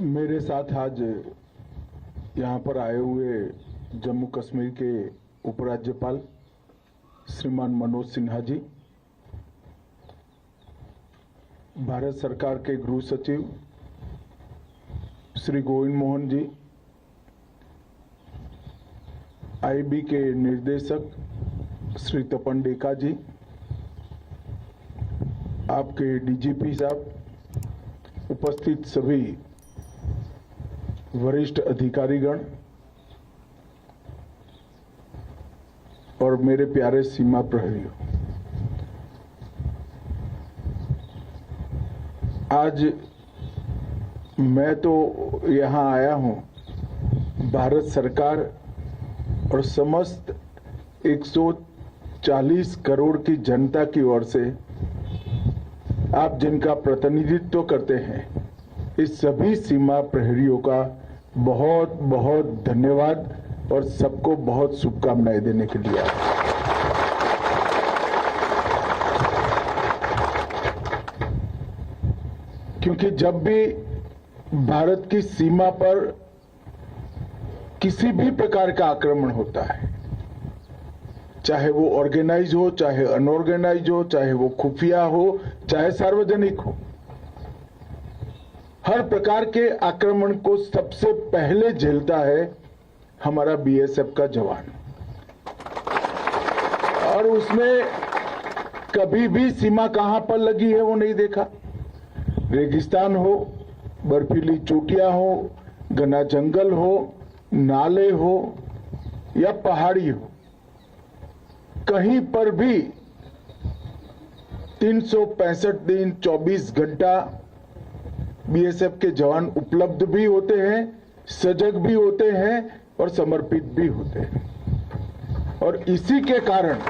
मेरे साथ आज यहाँ पर आए हुए जम्मू कश्मीर के उपराज्यपाल श्रीमान मनोज सिन्हा जी, भारत सरकार के गृह सचिव श्री गोविंद मोहन जी, आईबी के निर्देशक श्री तपन डेका जी, आपके डीजीपी साहब, उपस्थित सभी वरिष्ठ अधिकारीगण और मेरे प्यारे सीमा प्रहरियों, आज मैं तो यहाँ आया हूँ भारत सरकार और समस्त 140 करोड़ की जनता की ओर से आप जिनका प्रतिनिधित्व करते हैं, इस सभी सीमा प्रहरियों का बहुत बहुत धन्यवाद और सबको बहुत शुभकामनाएं देने के लिए आया। क्योंकि जब भी भारत की सीमा पर किसी भी प्रकार का आक्रमण होता है, चाहे वो ऑर्गेनाइज हो, चाहे अनऑर्गेनाइज हो, चाहे वो खुफिया हो, चाहे सार्वजनिक हो, हर प्रकार के आक्रमण को सबसे पहले झेलता है हमारा बीएसएफ का जवान। और उसमें कभी भी सीमा कहां पर लगी है वो नहीं देखा। रेगिस्तान हो, बर्फीली चोटियां हो, घना जंगल हो, नाले हो या पहाड़ी हो, कहीं पर भी 365 दिन 24 घंटा बीएसएफ के जवान उपलब्ध भी होते हैं, सजग भी होते हैं और समर्पित भी होते हैं। और इसी के कारण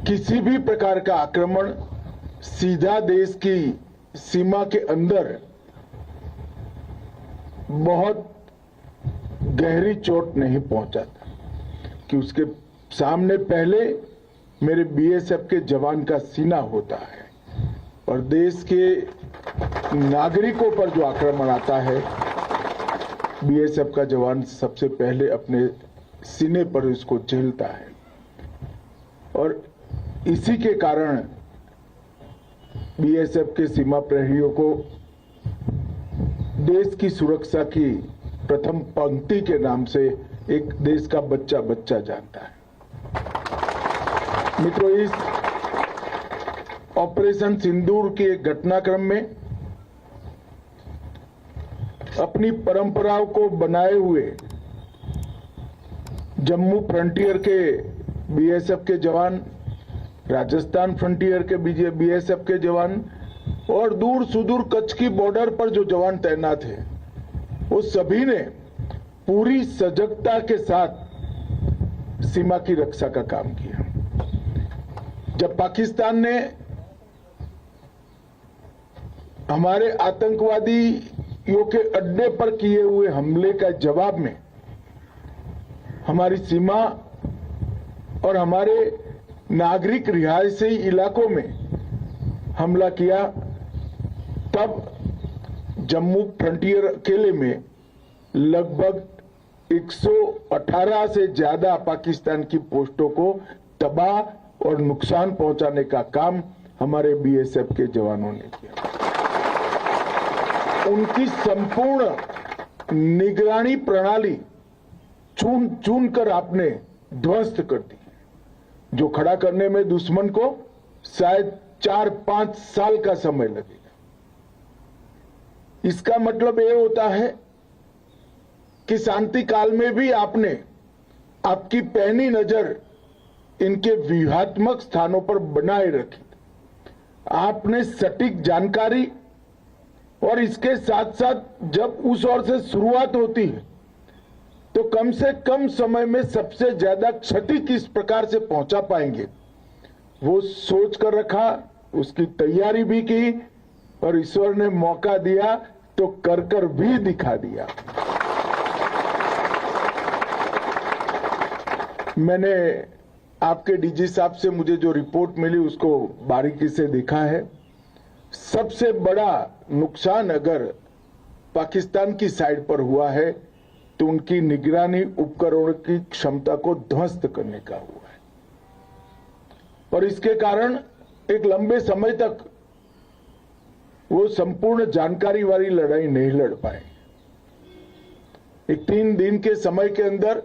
किसी भी प्रकार का आक्रमण सीधा देश की सीमा के अंदर बहुत गहरी चोट नहीं पहुंचाता, कि उसके सामने पहले मेरे बीएसएफ के जवान का सीना होता है और देश के नागरिकों पर जो आक्रमण आता है, बीएसएफ का जवान सबसे पहले अपने सीने पर इसको झेलता है। और इसी के कारण बीएसएफ के सीमा प्रहरियों को देश की सुरक्षा की प्रथम पंक्ति के नाम से एक देश का बच्चा बच्चा जानता है। मित्रों, इस ऑपरेशन सिंदूर के घटनाक्रम में अपनी परंपराओं को बनाए हुए जम्मू फ्रंटियर के बीएसएफ के जवान, राजस्थान फ्रंटियर के बीएसएफ के जवान और दूर सुदूर कच्छ की बॉर्डर पर जो जवान तैनात हैं, वो सभी ने पूरी सजगता के साथ सीमा की रक्षा का काम किया। जब पाकिस्तान ने हमारे आतंकवादियों के अड्डे पर किए हुए हमले का जवाब में हमारी सीमा और हमारे नागरिक रिहायशी इलाकों में हमला किया, तब जम्मू फ्रंटियर अकेले में लगभग 118 से ज्यादा पाकिस्तान की पोस्टों को तबाह और नुकसान पहुंचाने का काम हमारे बीएसएफ के जवानों ने किया। उनकी संपूर्ण निगरानी प्रणाली चुन चुन कर आपने ध्वस्त कर दी, जो खड़ा करने में दुश्मन को शायद 4-5 साल का समय लगेगा। इसका मतलब ये होता है कि शांति काल में भी आपने आपकी पैनी नजर इनके व्यूहात्मक स्थानों पर बनाए रखी। आपने सटीक जानकारी और इसके साथ साथ जब उस ओर से शुरुआत होती है तो कम से कम समय में सबसे ज्यादा क्षति किस प्रकार से पहुंचा पाएंगे वो सोच कर रखा, उसकी तैयारी भी की और ईश्वर ने मौका दिया तो कर भी दिखा दिया। मैंने आपके डीजी साहब से मुझे जो रिपोर्ट मिली उसको बारीकी से देखा है सबसे बड़ा नुकसान अगर पाकिस्तान की साइड पर हुआ है तो उनकी निगरानी उपकरणों की क्षमता को ध्वस्त करने का हुआ है और इसके कारण एक लंबे समय तक वो संपूर्ण जानकारी वाली लड़ाई नहीं लड़ पाए। एक 3 दिन के समय के अंदर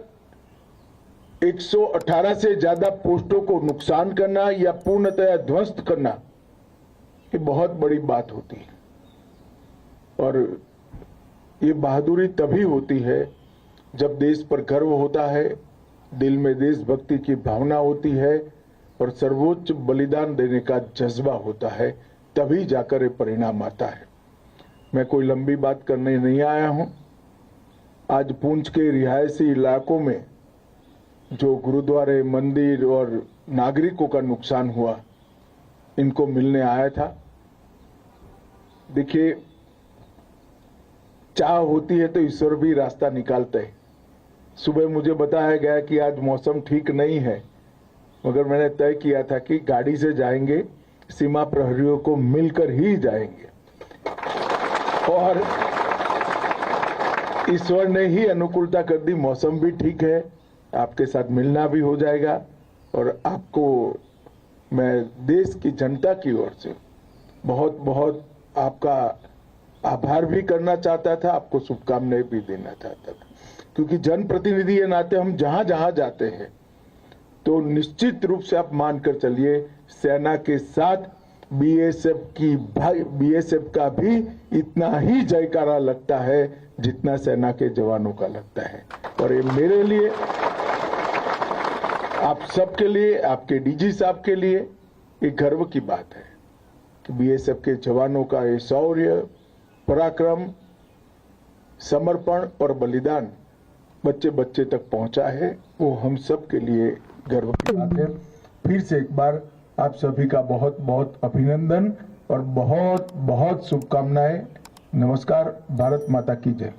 118 से ज्यादा पोस्टों को नुकसान करना या पूर्णतया ध्वस्त करना, ये बहुत बड़ी बात होती है और ये बहादुरी तभी होती है जब देश पर गर्व होता है, दिल में देशभक्ति की भावना होती है और सर्वोच्च बलिदान देने का जज्बा होता है, तभी जाकर ये परिणाम आता है। मैं कोई लंबी बात करने नहीं आया हूं। आज पुंछ के रिहायशी इलाकों में जो गुरुद्वारे, मंदिर और नागरिकों का नुकसान हुआ, इनको मिलने आया था। देखिए, चाह होती है तो ईश्वर भी रास्ता निकालते हैं। सुबह मुझे बताया गया कि आज मौसम ठीक नहीं है, मगर मैंने तय किया था कि गाड़ी से जाएंगे, सीमा प्रहरियों को मिलकर ही जाएंगे और ईश्वर ने ही अनुकूलता कर दी। मौसम भी ठीक है, आपके साथ मिलना भी हो जाएगा और आपको मैं देश की जनता की ओर से बहुत बहुत आपका आभार भी करना चाहता था, आपको शुभकामनाएं भी देना चाहता था, क्योंकि जनप्रतिनिधि के नाते हम जहां जहां जाते हैं तो निश्चित रूप से आप मानकर चलिए, सेना के साथ बीएसएफ का भी इतना ही जयकारा लगता है जितना सेना के जवानों का लगता है। और ये मेरे लिए, आप सबके लिए, आपके डीजी साहब के लिए एक गर्व की बात है कि बीएसएफ के जवानों का ये शौर्य, पराक्रम, समर्पण और बलिदान बच्चे बच्चे तक पहुंचा है। वो हम सब के लिए गर्व की बात है। फिर से एक बार आप सभी का बहुत बहुत अभिनंदन और बहुत बहुत शुभकामनाएं। नमस्कार। भारत माता की जय।